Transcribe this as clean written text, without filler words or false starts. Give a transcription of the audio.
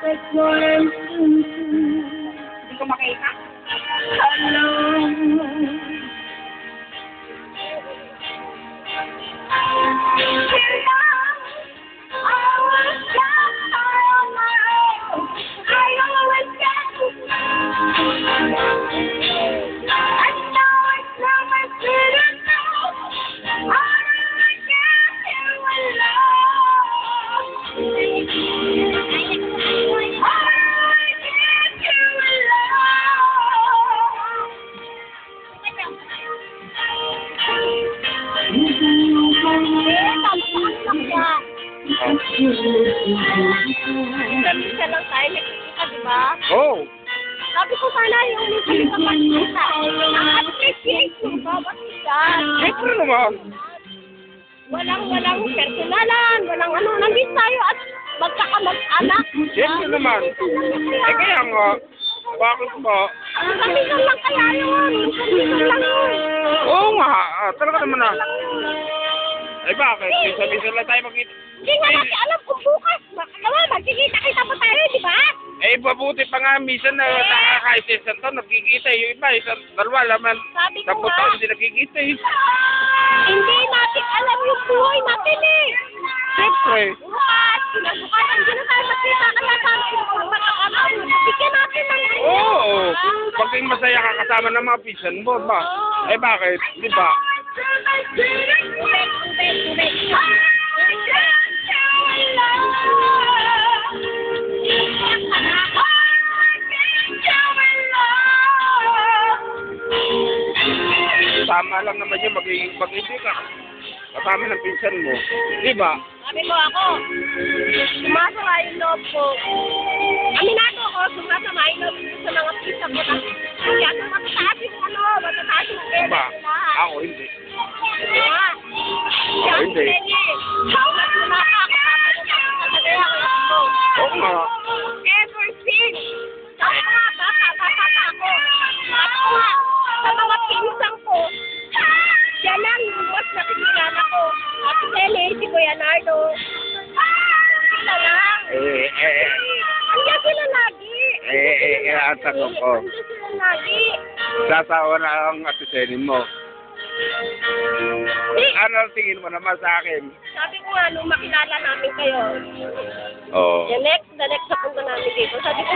That's what I'm thinking. Hindi ko makita. Alone. Isa lang tayo nakikita, di ba? Oh, Sabi ko sana yung minsan kapag-kita. Na-appreciate mo ba? Ba't isa? siyempre naman. Walang personalan, walang ano. Nandito tayo at magkakamag-anak. Siyempre naman. Eh kaya nga, bakit ba? Kami lang kaya yun. Kami lang yun. Oo nga, talaga naman na. Eh bakit? Minsan lang tayo makita. Hindi nga natin alam kung bukas. Magkikita-kita pa tayo, di ba? Eh, mabuti pa nga, minsan na nakakaisa to, nagkikita. Yung iba, isang dalawa naman. Sabi ko Tapos nga. hindi nakikita eh. Hindi natin alam yung buhay natin eh. Siyempre. Bukas, kinabukasan, hindi na tayo magkita. Kaya sana yung magkakataon. Bigyan natin ng Oo. Pagking masaya ka kasama ng mga pisan mo, ba? Eh bakit? Di ba? Tama lang naman yun, mag-hindi ka kasama ng pinsan mo. Di ba? Sabi mo ako, sumasama yung loob ko. Aminado ako, sumasama yung loob ko sa mga pisa ko. Kaya matataas yung matataas yung Di ba? lahat. Ako hindi. Kaya, Ako hindi. Bawat nakakasama ko talaga ako. Oo nga. Ever since, sa mga bata ako, sa mga pinsang ko, siya lang yung mas nakikilala ko. At Sele, si Kuya Nardo. Sila lang. Andiyan sila lagi. Ang tanong ko, Andiyan sila lagi. sasawa na ang atisenin mo. Di, Ano ang tingin mo naman sa akin? sabi ko nga, nung makilala namin kayo, Oo. the next na punta namin dito, sabi ko,